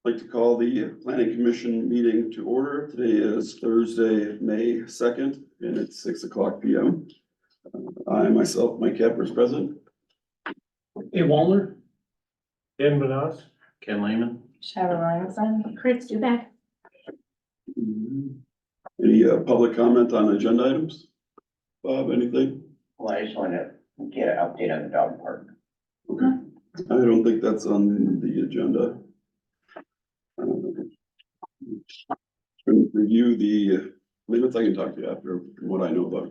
Like to call the planning commission meeting to order. Today is Thursday, May 2nd, and it's 6:00 p.m. I myself, Mike Capper is present. Hey, Walner. Dan Manas. Ken Lehman. Shara Williamson, Chris Dubak. Any public comment on agenda items? Bob, anything? Well, I just wanted to get an update on the dog park. Okay, I don't think that's on the agenda. Can review the minutes. I can talk to you after what I know about.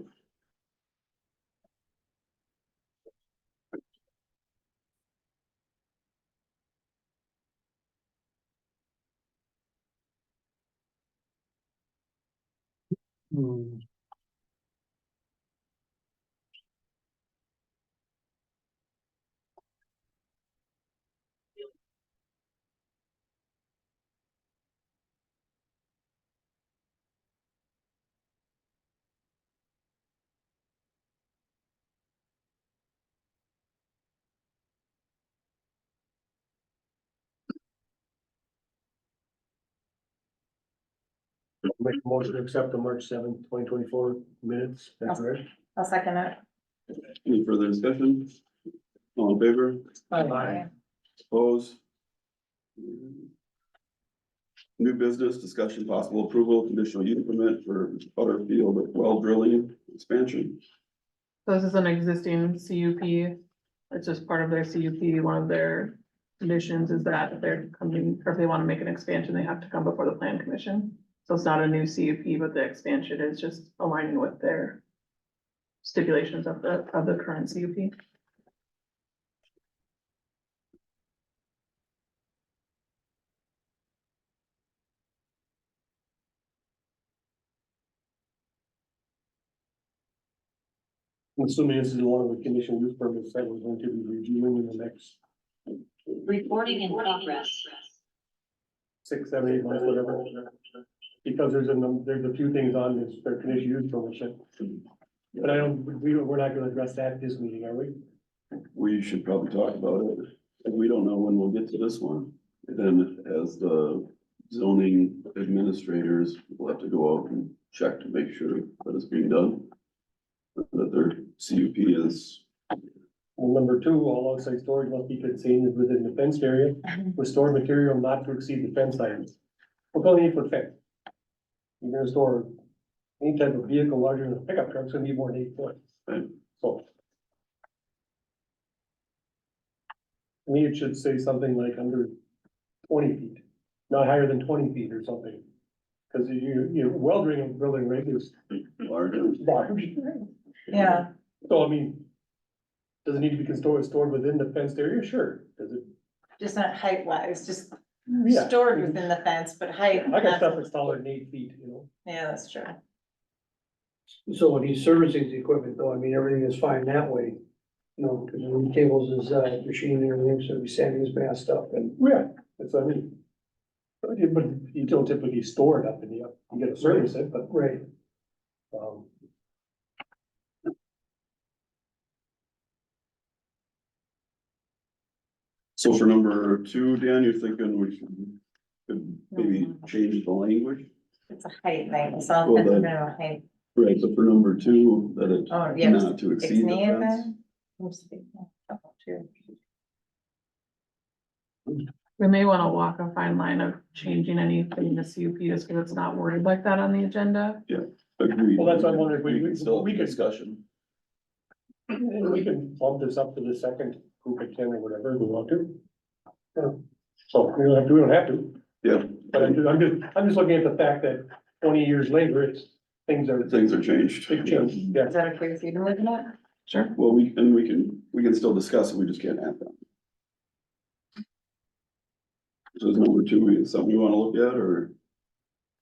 Make a motion to accept the March 7th, 2024 minutes. That's right. I'll second it. Any further discussion? All in favor? Aye. Opposed? New business discussion, possible approval, conditional use permit for Butterfield well drilling expansion. So this is an existing CUP. It's just part of their CUP. One of their conditions is that if they're coming, or if they want to make an expansion, they have to come before the plan commission. So it's not a new CUP, but the expansion is just aligning with their stipulations of the current CUP. I'm assuming this is one of the conditional use permits that we're going to be reviewing in the next Reporting in progress. 6, 7, 8 months, whatever. Because there's a few things on this, their conditional use permit. But we're not gonna address that this meeting, are we? We should probably talk about it. If we don't know when we'll get to this one, then as the zoning administrators will have to go out and check to make sure that it's being done. That their CUP is, Well, number 2, all outside storage must be contained within the fenced area with stored material not to exceed the fence height. We're going 8-foot fence. You're gonna store any type of vehicle larger than a pickup truck, it's gonna be more than 8 foot. Right. So. To me, it should say something like under 20 feet, not higher than 20 feet or something. Cause well drilling rig is large. large. Yeah, So I mean, does it need to be stored within the fenced area? Sure. Does it? just not height wise, just Yeah. stored within the fence, but height. I got stuff that's taller than 8 feet, you know? Yeah, that's true. So when he's servicing the equipment though, I mean, everything is fine that way. You know, because when he cables his, machine and everything, so he's sanding his mask up and. Yeah, that's what I mean. But you don't typically store it up in the, you gotta service it, but, Right. um. So for number 2, Dan, you're thinking we could maybe change the language? It's a height thing, it's all Well, fence the- minimum height. Right, so for number 2, that it Oh, yeah. not to It's exceed the near fence. the. I'm speaking. Oh, true. We may want to walk a fine line of changing anything in the CUP just because it's not worded like that on the agenda. Agreed. Well, that's what I wondered, if we can still we have could- discussion. And we can bump this up to the second group of 10 or whatever we want to. Yeah. So we don't have to, Yeah, but I'm just looking at the fact that 20 years later, things are changed. big change, yeah. Is that okay with you to look at? Sure. Well, we can still discuss it, we just can't add them. So is number 2 something you wanna look at, or?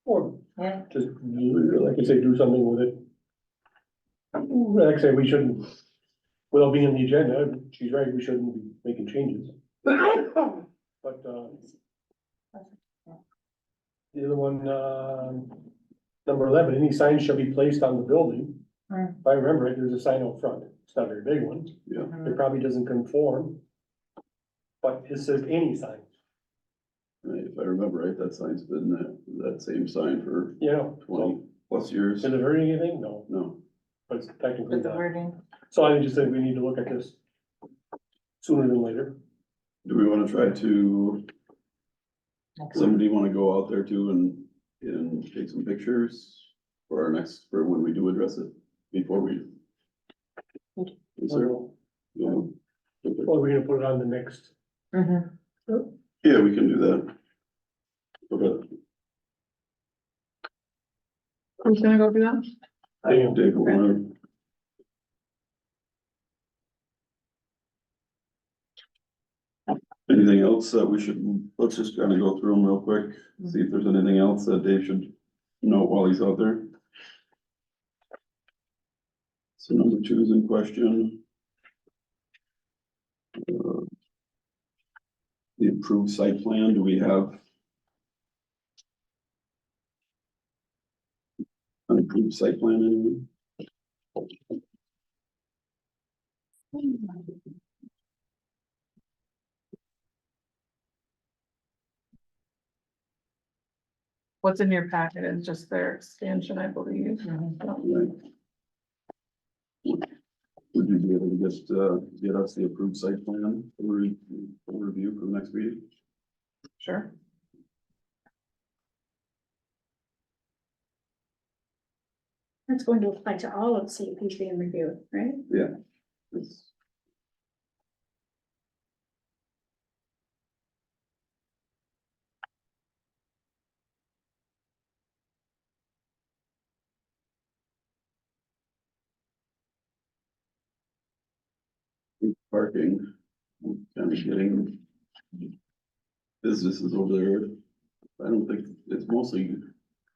Or Yeah, just, like I say, do something with it. Like I say, we shouldn't, without being on the agenda, she's right, we shouldn't be making changes. But, the other one, number 11, any signs shall be placed on the building. Hmm. If I remember it, there's a sign out front, it's not a very big one, Yeah, it probably doesn't conform. But it says any sign. Right, if I remember right, that sign's been that same sign for Yeah, 20+ years. Is it hurting anything? No, No, but it's technically With the not. wording. So I just said we need to look at this sooner than later. do we wanna try to, somebody wanna go out there too and take some pictures for our next, for when we do address it, before we? Yes, sir. Yeah. Okay. Or we're gonna put it on the next. Mhm. Yeah, we can do that. Okay, Who's gonna go do that? Thing. Dave, wanna? Anything else that we should, let's just kind of go through them real quick, see if there's anything else that Dave should note while he's out there. So number 2 is in question. The approved site plan, do we have? An approved site plan in? What's in your packet is just their expansion, I believe. Right. Would you be able to get us the approved site plan for review for the next meeting? Sure. That's going to apply to all of CUPs being reviewed, right? It's- Parking, kind of getting businesses over there. I don't think, it's mostly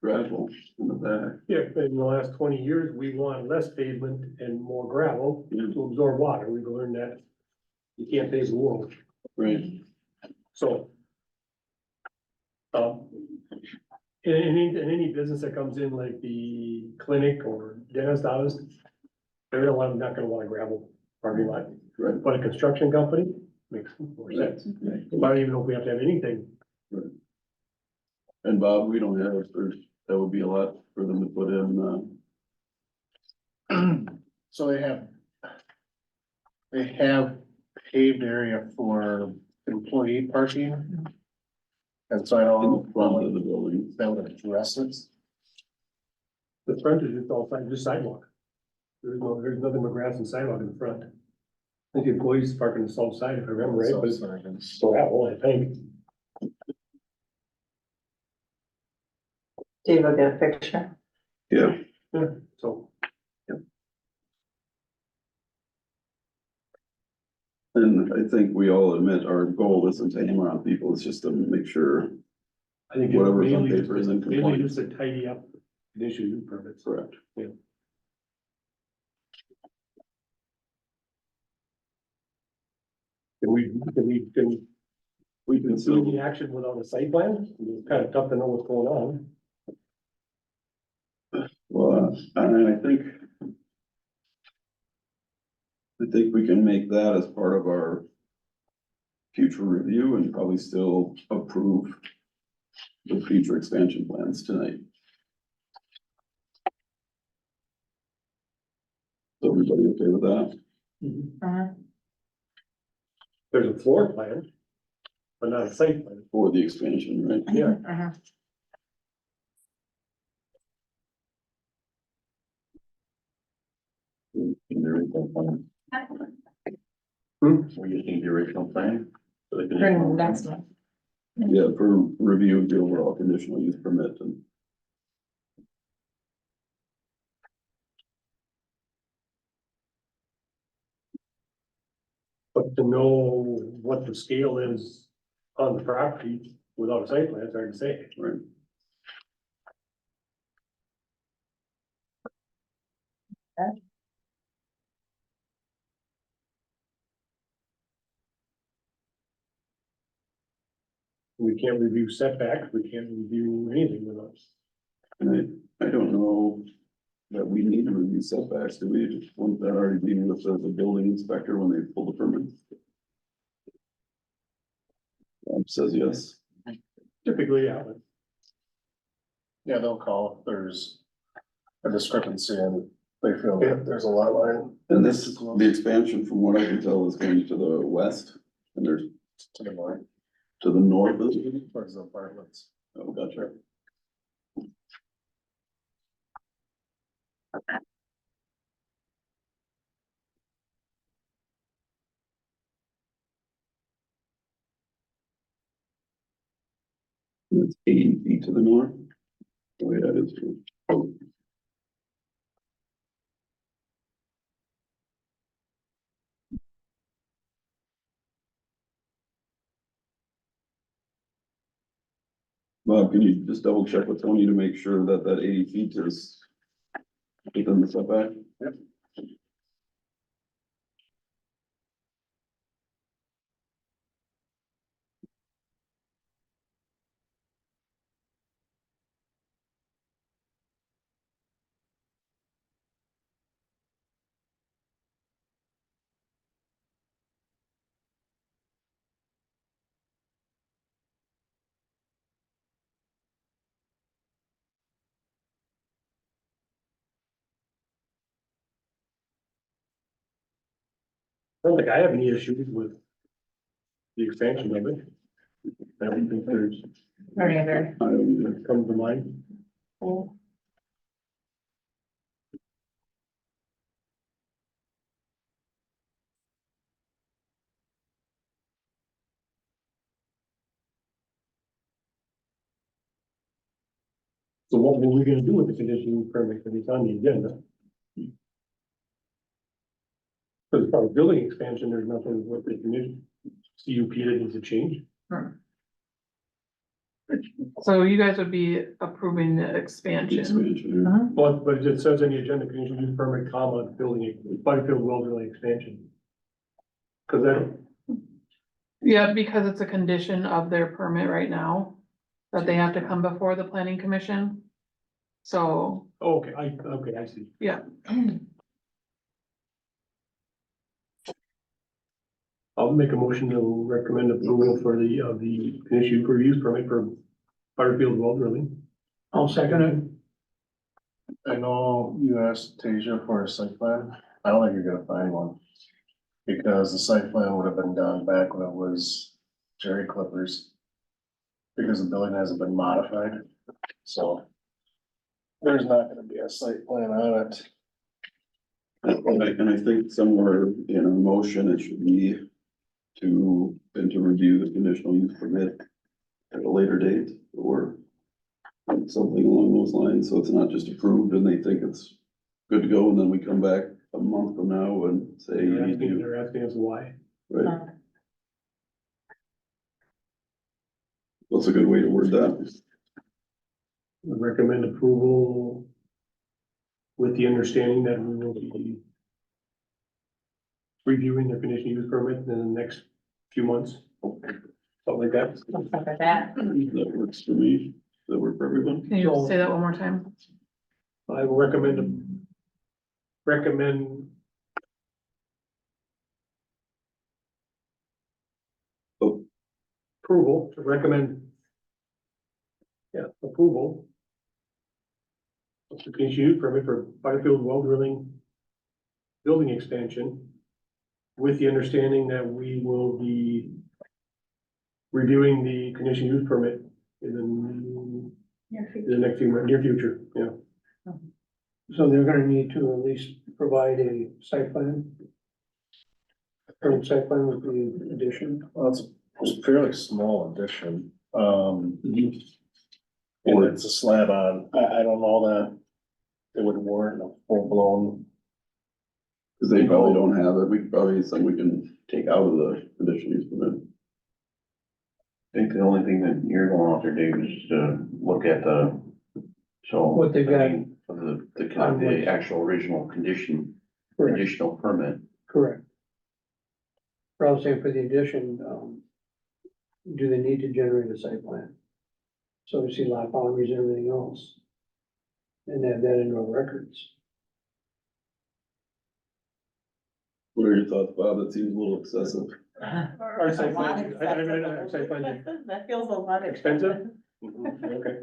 gravel in the back. Yeah, in the last 20 years, we want less pavement and more gravel Yeah. to absorb water. We've learned that you can't pave the world, Right, so. Um, any business that comes in like the clinic or dentist office, they're not gonna want a gravel parking lot. right. But a construction company makes more sense. I don't even know if we have to have anything. And Bob, we don't have, or that would be a lot for them to put in, So they have paved area for employee parking. And so I in don't the front of know the building. if that would address it. The front is just all just sidewalk. There's nothing but grass and sidewalk in the front. I think the employees park on the south side, if I remember right, but it's gravel, I think. Dave will get a picture. Yeah, Yeah, so. and I think we all admit our goal isn't to hammer on people, it's just to make sure. I think it's Whatever's on mainly, paper is in mainly compliance. just to tidy up the issue permits. Correct. Can We can do still, the action without a site plan? It's kind of tough to know what's going on. well, and I think. I think we can make that as part of our. Future review and probably still approve. The future expansion plans tonight. Is everybody okay with that? Uh-huh. There's a floor plan, but not a site plan. For the expansion, right? Yeah. Uh-huh. In the original plan. Hmm? We're using the original plan. So they can- For next month. Yeah, for review of the overall conditional use permit and. But to know what the scale is on the property without a site plan, it's hard to say. Right. We can't review setbacks, we can't review anything with us. And I don't know that we need to review setbacks, do we? Just wouldn't that already be with the building inspector when they pull the permit? Says yes. Typically, yeah, but Yeah, they'll call if there's a discrepancy and they feel that there's a lot line. And this, the expansion from what I can tell is going to the west and there's To the north, to the north of it. towards the apartments. Oh, gotcha. It's 80 feet to the north. The way that is true. Bob, can you just double check with Tony to make sure that that 80 feet is within the setback? Yep. I don't think I have any issues with the expansion of it. I don't think there's, Any other? I don't either. comes to mind. So what were we gonna do with the conditional use permit that is on the agenda? For the building expansion, there's nothing with the condition, CUP that needs to change. So you guys would be approving the expansion. Expansion, yeah. But it says in the agenda, conditional use permit, comma, building, Butterfield well drilling expansion. Cause that, Yeah, because it's a condition of their permit right now, that they have to come before the planning commission. So, okay, I see. yeah, I'll make a motion to recommend approval for the conditional use permit for Butterfield well drilling. I'll second it. I know you asked Tasia for a site plan. I don't think you're gonna find one. Because the site plan would have been done back when it was Jerry Clippers. Because the building hasn't been modified, so. There's not gonna be a site plan on it. And I think somewhere in a motion, it should be to review the conditional use permit at a later date or something along those lines, so it's not just approved and they think it's good to go, and then we come back a month from now and say, you need to, They're asking us why. right? What's a good way to word that? Recommend approval with the understanding that we will be reviewing the conditional use permit in the next few months. Something like that. Something like that. That works for me. Does that work for everyone? can you say that one more time? I will recommend Oh. approval, to recommend. Yeah, approval. Of the conditional use permit for Butterfield well drilling. Building expansion. With the understanding that we will be. Reviewing the conditional use permit in the next near future, yeah. So they're gonna need to at least provide a site plan. Current site plan with the addition. Well, it's a fairly small addition, and it's a slab on, I don't know that. It would warrant a full blown, Cause they probably don't have it. We could probably, something we can take out of the conditional use permit. I think the only thing that you're going out there, Dave, is to look at the, so. What they've got. I mean, for the actual original conditional permit. Correct. But I was saying for the addition, do they need to generate a site plan? So we see lot boundaries and everything else. And add that into our records. What are your thoughts, Bob? That seems a little excessive. Our site plan, our site plan That feels a lot expensive? expensive. Okay.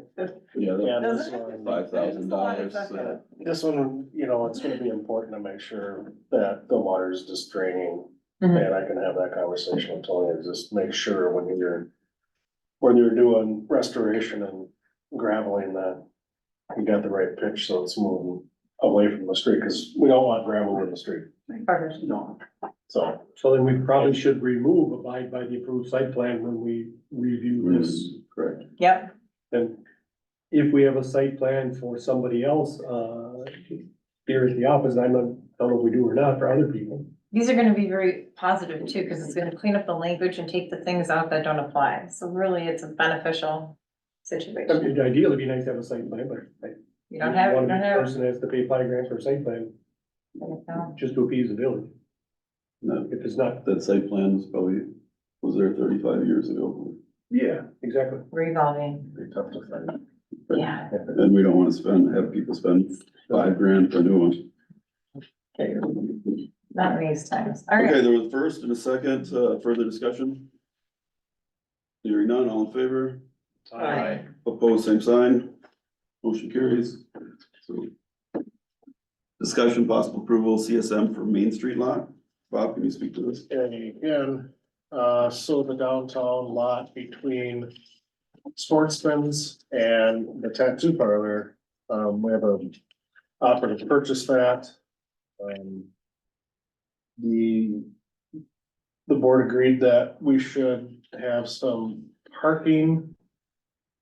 Yeah, Yeah, that's this one, $5,000. this one, you know, it's gonna be important to make sure that the water is just draining. Mhm. And I can have that conversation with Tony, to just make sure when you're doing restoration and graveling that you got the right pitch, so it's moving away from the street, cause we don't want gravel in the street, so. So then we probably should abide by the approved site plan when we review this. Correct. Yep, And if we have a site plan for somebody else, here at the office, I don't know if we do or not for other people. these are gonna be very positive too, because it's gonna clean up the language and take the things out that don't apply. So really, it's a beneficial I situation. mean, ideally, it'd be nice to have a site plan, but I. You don't have, you One don't have. person has to pay $5,000 for a site plan, No. just to appease the village. No, If it's not. that site plan was there 35 years ago. Yeah, exactly. Revolving, Be tough to find. yeah. And we don't wanna have people spend $5,000 for a new one. Not in these times. All Okay, right, there was a first and a second, further discussion. Hearing none, all in favor? Aye. Opposed, same sign. Motion carries. So. Discussion possible approval CSM for Main Street lot. Bob, can you speak to this? And again, so the downtown lot between Sportsman's and the tattoo parlor, we have a offer to purchase that. The board agreed that we should have some parking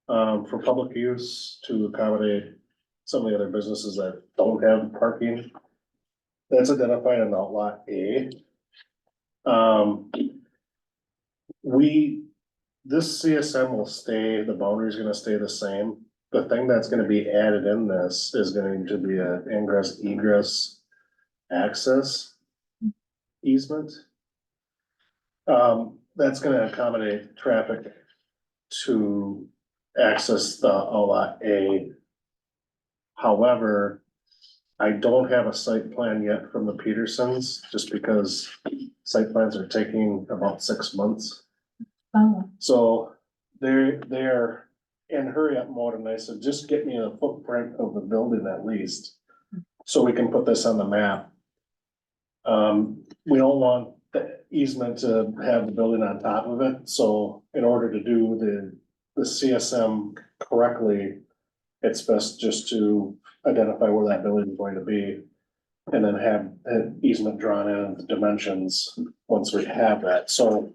for public use to accommodate some of the other businesses that don't have parking. That's identified in outlot A. This CSM will stay, the boundary is gonna stay the same. The thing that's gonna be added in this is going to be a ingress egress access easement. That's gonna accommodate traffic to access the outlot A. However, I don't have a site plan yet from the Petersons, just because site plans are taking about 6 months. Oh, So they're in hurry up mode, and I said, just get me a footprint of the building at least, so we can put this on the map. We don't want the easement to have the building on top of it, so in order to do the CSM correctly, it's best just to identify where that building is going to be. And then have an easement drawn in the dimensions once we have that, so.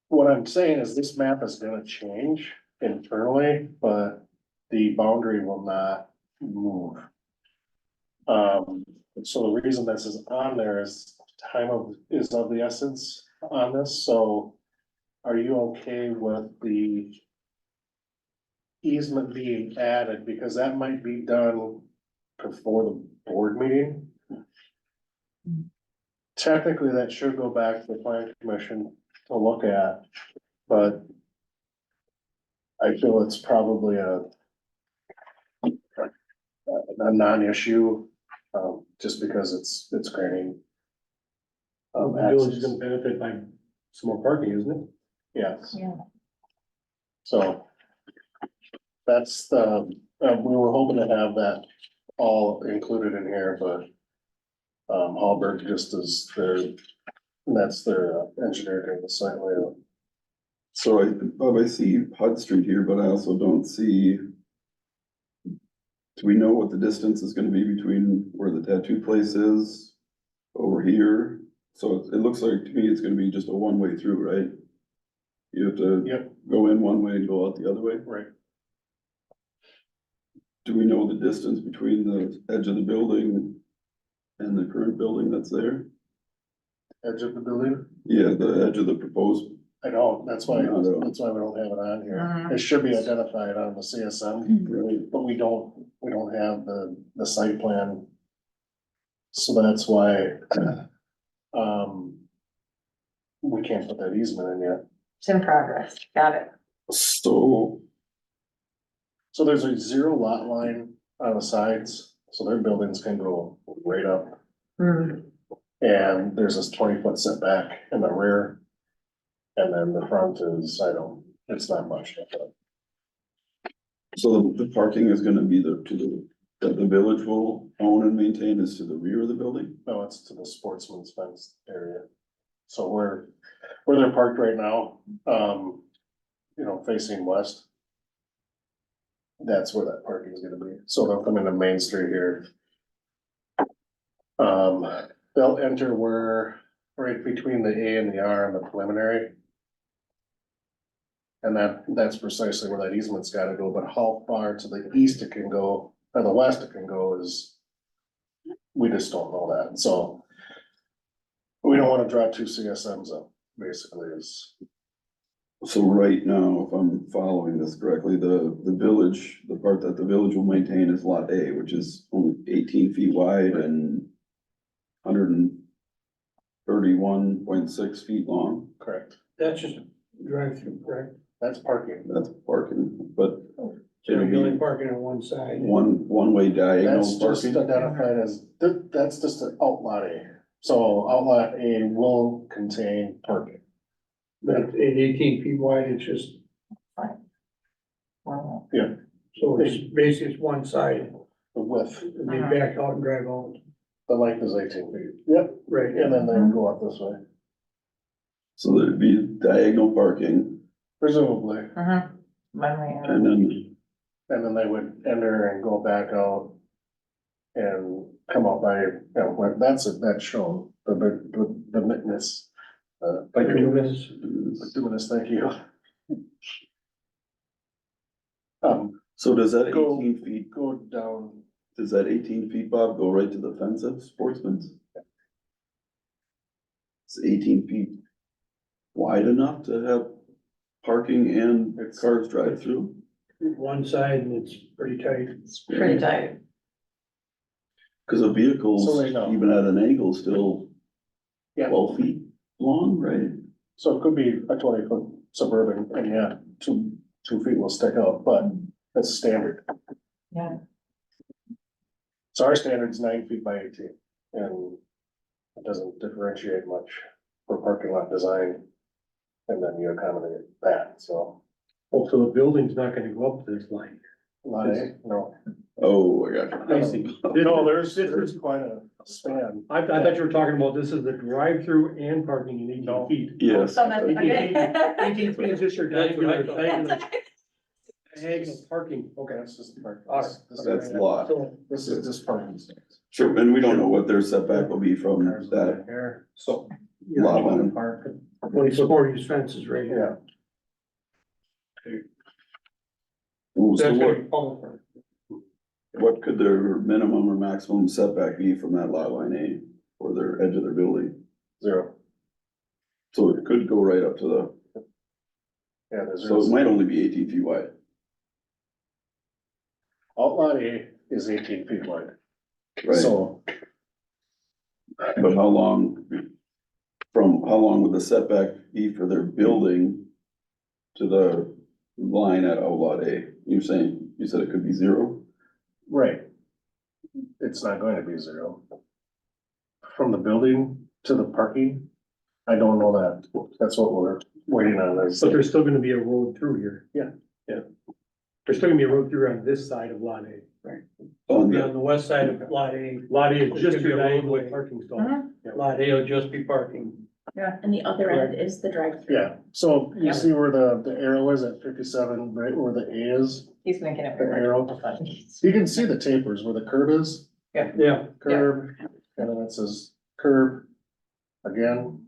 What I'm saying is this map is gonna change internally, but the boundary will not move. So the reason this is on there is is of the essence on this, so are you okay with the easement being added, because that might be done before the board meeting? Technically, that should go back to the planning commission to look at, but I feel it's probably a non-issue, just because it's granting. The village is gonna benefit by some more parking, isn't it? Yes. yeah. So that's we were hoping to have that all included in here, but Hallberg just is that's their engineer doing the site layout. So Bob, I see Hud Street here, but I also don't see. Do we know what the distance is gonna be between where the tattoo place is over here? So it looks like to me it's gonna be just a one-way through, right? You have to Yep. go in one way and go out the other way? Right. Do we know the distance between the edge of the building and the current building that's there? Edge of the building? Yeah, the edge of the proposed, I don't, that's why we don't have it on here. Mhm. It should be identified on the CSM, right? but we don't have the site plan. So that's why, we can't put that easement in yet. It's in progress, got it. So, So there's a 0 lot line on the sides, so their buildings can go right up. Hmm. And there's this 20-foot setback in the rear. And then the front is, it's not much. So the parking is gonna be that the village will own and maintain is to the rear of the building? No, it's to the sportsman's fence area. So where they're parked right now, facing west. That's where that parking is gonna be. So they'll come into Main Street here. They'll enter right between the A and the R and the preliminary. And that's precisely where that easement's gotta go, but how far to the east it can go, or the west it can go is. We just don't know that, so. We don't wanna draw two CSMs up, basically is, So right now, if I'm following this correctly, the part that the village will maintain is lot A, which is only 18 feet wide and 131.6 feet long. correct, That's just drive-through, correct? that's parking. That's parking, but So it'll you're only be parking on one side. one-way diagonal That's just parking. identified as, that's just an outlot A, so outlot A will contain parking. But at 18 feet wide, it's just, Well, so it's basically it's one side, The width, and they back out and drive out. the length is 18 feet. Yep, Right. and then they go up this way, So there'd be diagonal parking presumably, mhm. One way or- and then, and then they would enter and go back out. And come up by, that's shown, the bituminous. Bituminous. Bituminous, thank you. so does that Go- 18 feet, Go down, does that 18 feet, Bob, go right to the fence of Sportsman's? It's 18 feet wide enough to have parking and cars drive through? One side and it's pretty tight. It's pretty tight. Cause a vehicle's, So right now- even at an angle, still Yeah. 12 feet long, right? so it could be a 20-foot suburban, and yeah, two feet will stick out, but that's standard. Yeah. So our standard's 9 feet by 18, and it doesn't differentiate much for parking lot design. And then you accommodate that, so, Oh, so the building's not gonna go up to this line. lot A, no. Oh, I got you. I see. No, there's quite a span. I thought you were talking about this is the drive-through and parking in 18 feet. Yes, So that's, okay. 18 feet is just your diagonal That's parking, okay. That's just the park. All right. that's a lot. So, This is just parking space. Sure, and we don't know what their setback will be from Cars that back here. so, lot line. Park, When you support these fences right here. yeah, Ooh, so that's gonna what, be public. what could their minimum or maximum setback be from that lot line A or their edge of their building? 0. So it could go right up to Yeah, there's. so it might only be 18 feet wide. Outlot A is 18 feet wide. Right. So, But how long would the setback be for their building to the line at outlot A? You said it could be 0? right. It's not going to be 0. From the building to the parking, I don't know that. That's what we're waiting on. Is But there's still gonna be a road through here. Yeah. Yeah. There's still gonna be a road through on this side of lot A. On Be the, on the west side of lot A. Lot A is It's just gonna be your a road roadway. with parking stalls. Mhm. Lot A will just be parking. And the other end is the drive-through. Yeah, so you Yeah. see where the arrow is at 57, right where the A is? He's making it. The arrow. You can see the tapers where the curb is, Yeah, curb, and then it says curb again.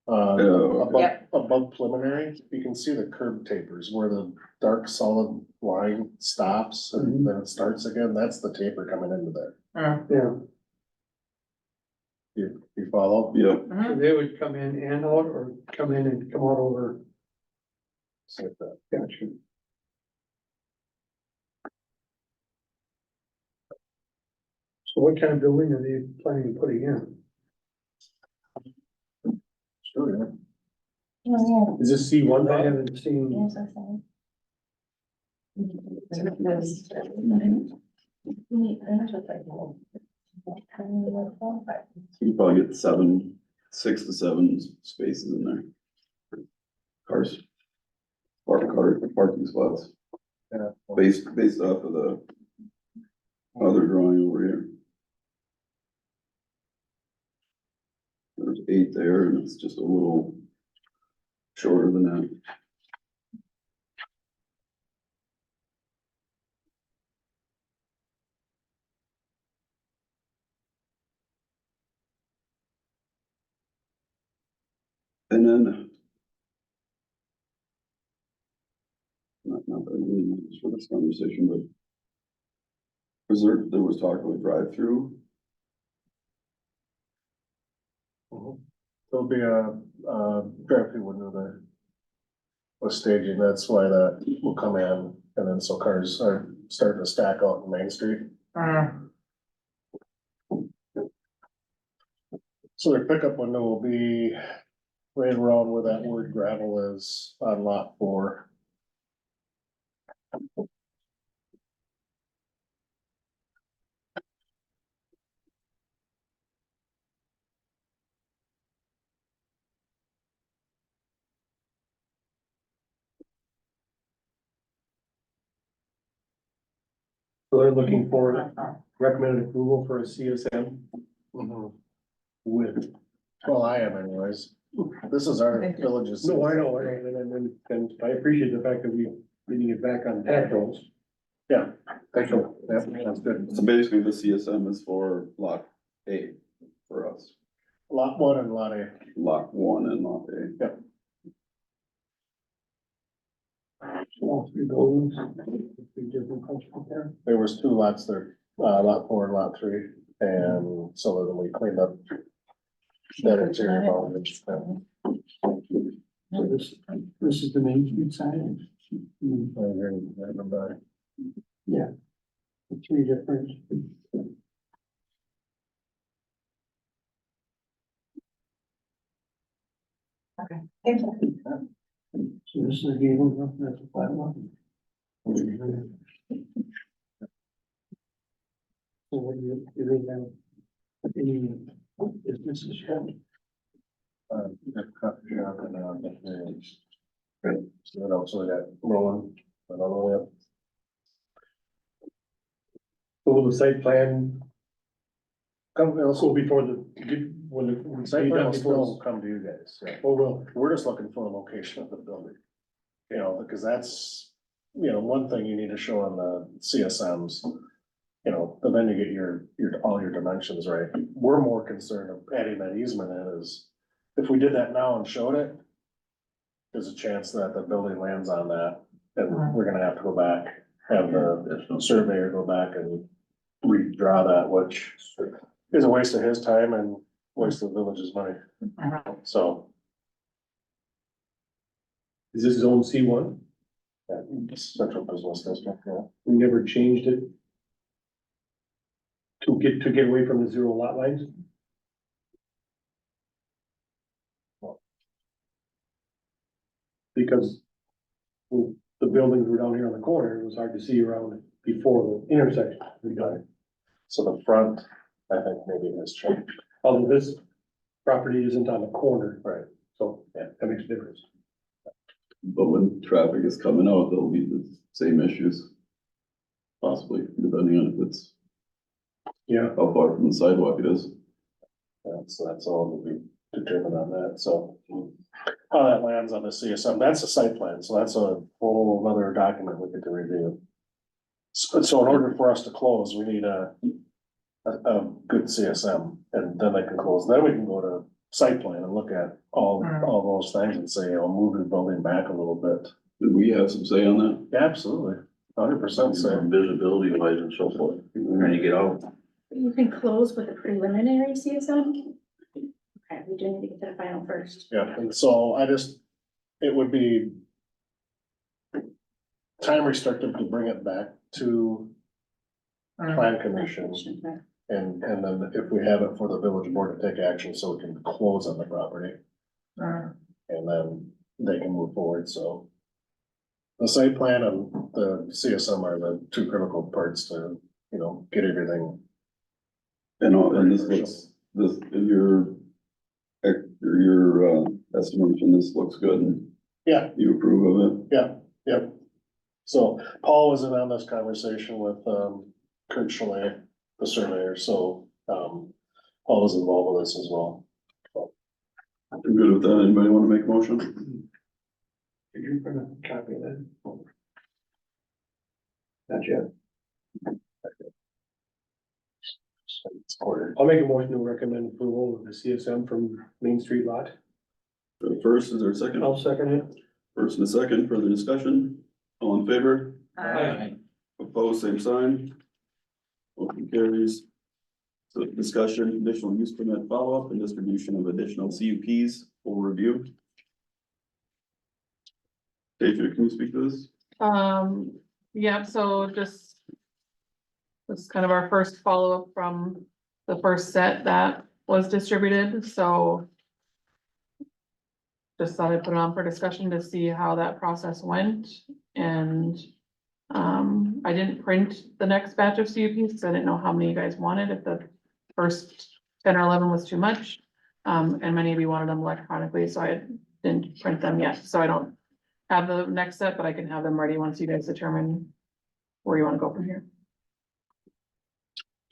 Above, Yep. above preliminary, you can see the curb tapers where the dark solid line stops and then it starts again. That's the taper coming into there. Mm, Yeah, You follow? yep, so mhm. they would come in and out or come in and come out over. See if that- Gotcha. So what kind of building are they planning on putting in? Sure, yeah. Oh, is this C1, I Bob? haven't seen. yeah. Yes, I saw it. You can probably get 6 to 7 spaces in there. Cars. Parking spots, Yeah. based off of the other drawing over here. There's 8 there, and it's just a little shorter than that. And then. Not that I really need this for this conversation, but. There was talk of a drive-through. There'll be a drive-through window there. With staging, that's why that will come in, and then so cars are starting to stack out on Main Street. So their pickup window will be right around where that word gravel is on lot 4. So they're looking for recommended approval for a CSM with. Well, I am anyways. This is our village's. No, I know, and I appreciate the fact that we getting it back on tax rolls. Yeah, thank you. Yeah, that's good. So basically, the CSM is for lot A for us, Lot 1 and lot A. lot 1 and lot A. All 3 buildings, 3 different cultural there. There was 2 lots there, lot 4 and lot 3, and so then we cleaned up that interior boundary. So this is the Main Street side. I remember. Yeah. The 3 different. Thank you. So this is a gable roof, that's a flat one. So what do they have? Any businesses have? The coffee shop and, right, so then also we got rolling, and all the way up. So will the site plan Come, it'll go before when the site plan will before? still come to you guys, yeah. Oh, well, We're just looking for a location of the building. You know, because that's, one thing you need to show on the CSMs. But then you get your, all your dimensions right. We're more concerned of adding that easement in is, if we did that now and showed it, there's a chance that the building lands on that, and we're gonna have to go back, have the surveyor go back and redraw that, which is a waste of his time and waste of the village's money. So, is this zone C1? yeah, central business district, yeah. We never changed it to get away from the 0 lot lines? Because when the buildings were down here on the corner, it was hard to see around it before the intersection. So the front, I think maybe has changed. Although this property isn't on the corner, Right. so yeah, that makes a difference. But when traffic is coming out, there'll be the same issues. Possibly, depending on if it's, Yeah, how far from the sidewalk it is. So that's all will be determined on that, so. How that lands on the CSM, that's a site plan, so that's a whole other document we get to review. So in order for us to close, we need a good CSM, and then they can close, then we can go to site plan and look at all those things and say, I'll move the building back a little bit. Did we have some say on that? Yeah, absolutely, 100% say. Visibility wise and so forth, when you get out. You can close with a preliminary CSM. Okay, we do need to get to the final first. Yeah, and so it would be time restrictive to bring it back to plan commission. Okay. And then if we have it for the village board to take action, so we can close on the property. And then they can move forward, so. The site plan and the CSM are the 2 critical parts to, get everything. And this, in your, estimation, this looks good and Yeah, you approve of it? yep. So Paul was in on this conversation with, Kurt Chalet, the surveyor, so, Paul was involved with this as well. I'm good with that. Anybody want to make a motion? Did you print a copy of that? Not yet. I'll make a motion to recommend approval of the CSM from Main Street lot. First, is there a second? I'll second it. First and a second, further discussion? All in favor? Aye. Opposed, same sign. Motion carries. So discussion, conditional use permit follow-up and distribution of additional CUPs for review. David, can you speak to this? Yeah, so just. This is kind of our first follow-up from the first set that was distributed, so. Just thought I'd put it on for discussion to see how that process went, and. I didn't print the next batch of CUPs, because I didn't know how many you guys wanted, if the first 10 or 11 was too much. And many of you wanted them electronically, so I didn't print them yet, so I don't have the next set, but I can have them ready once you guys determine where you wanna go from here.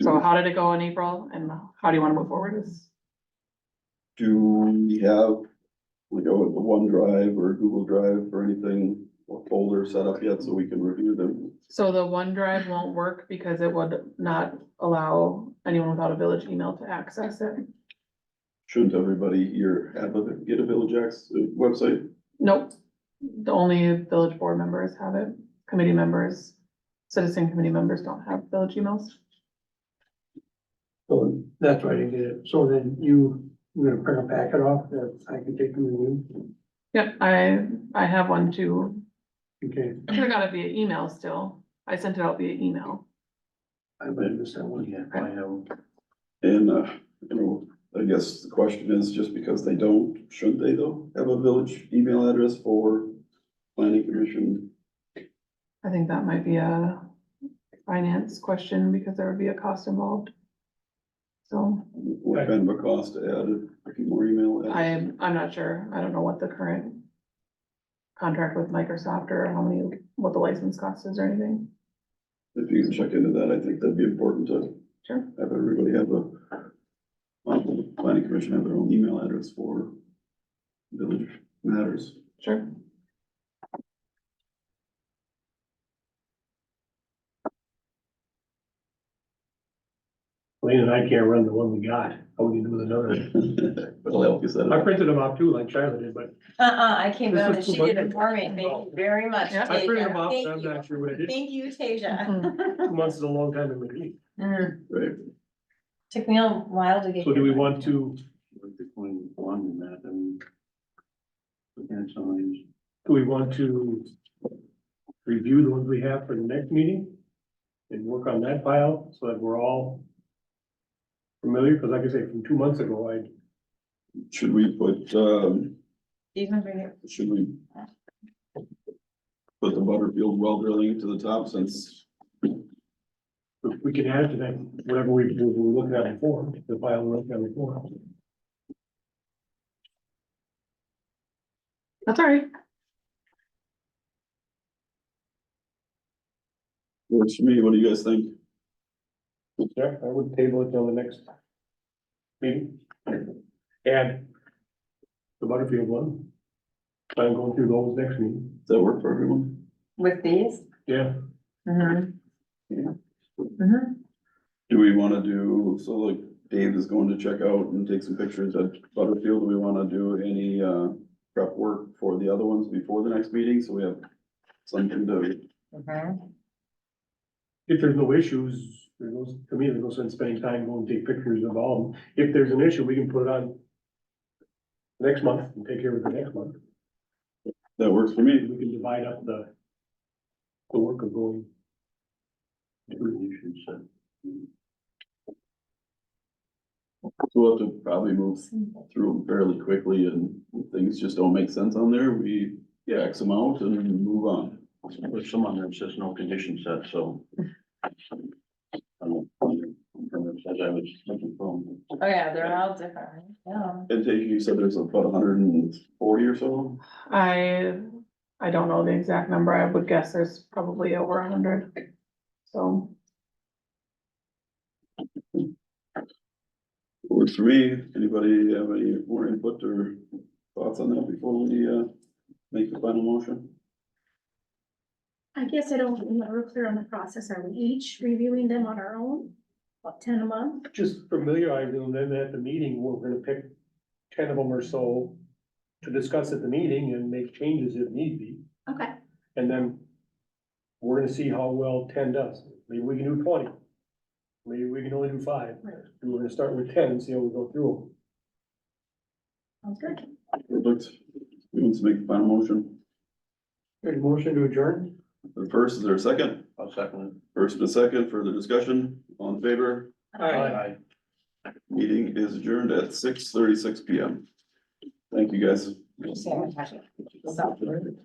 So how did it go in April, and how do you wanna move forward? Do we have, like, a OneDrive or Google Drive or anything, or folder set up yet so we can review them? So the OneDrive won't work because it would not allow anyone without a village email to access it. Shouldn't everybody here get a Village X website? Nope, the only village board members have it, committee members, citizen committee members don't have village emails. So that's why I didn't get it. So then you're gonna print a packet off that I can take them and you? Yep, I have one too. Okay, I should have got it via email still. I sent it out via email. I might have missed that one. Yeah, I know. And, I guess the question is, just because they don't, shouldn't they though, have a village email address for planning commission? I think that might be a finance question because there would be a cost involved. So What kind of a cost to add a few more email? I'm not sure. I don't know what the current contract with Microsoft or what the license cost is or anything. If you can check into that, I think that'd be important to Sure. have everybody have planning commission have their own email address for village matters. Sure. Lane and I can't run the one we got. How would you do with another one? But I'll help you set it I up. printed them off too, like Charlotte did, but I came This down was and too she much. did it for me. Thank you very much, Yeah. I printed them Tasia. off, so I'm Thank you. not sure what I did. Thank you, Tasia. 2 months is a long time in between. Right. Took me a while to get. So do we here. want to, Between one and that and. And signs. do we want to review the ones we have for the next meeting? And work on that file so that we're all familiar, because like I say, from 2 months ago, Should we put, These ones right here. should we put the Butterfield well drilling to the top since we can add it to that, whatever we were looking at before, the file we're looking at before. That's all right. works for me? What do you guys think? Yeah, I would table it till the next meeting. Add the Butterfield one. I'm going through those next meeting. Does that work for everyone? With these? Yeah, Do we wanna do, so like Dave is going to check out and take some pictures at Butterfield, do we wanna do any, prep work for the other ones before the next meeting, so we have something to, if there's no issues, to me, there's no sense spending time going to take pictures of all of them. If there's an issue, we can put it on next month and take care of it next month. that works for me. We can divide up the work of going. We'll have to probably move through them fairly quickly, and if things just don't make sense on there, we, X them out and move on. There's some on there that says no condition set, so. I don't know, from it says I was looking from. Oh, yeah, they're all different, right? Yeah. And taking, you said there's about 140 or so? I don't know the exact number, I would guess there's probably over 100. So, Works for me. Anybody have any more input or thoughts on that before we, make the final motion? I guess I don't, I'm not real clear on the process. Are we each reviewing them on our own? About 10 a month? Just familiarizing them, then at the meeting, we're gonna pick 10 of them or so to discuss at the meeting and make changes if need be, Okay, and then we're gonna see how well 10 does. Maybe we can do 20. Maybe we can only do 5. We're gonna start with 10 and see how we go through sounds good. Perfect. Who wants to make the final motion? There's a motion to adjourn? The first, is there a second? I'll second First and a second, further discussion, on favor? it. Aye. Meeting is adjourned at 6:36 PM. Thank you, guys. So, we have to-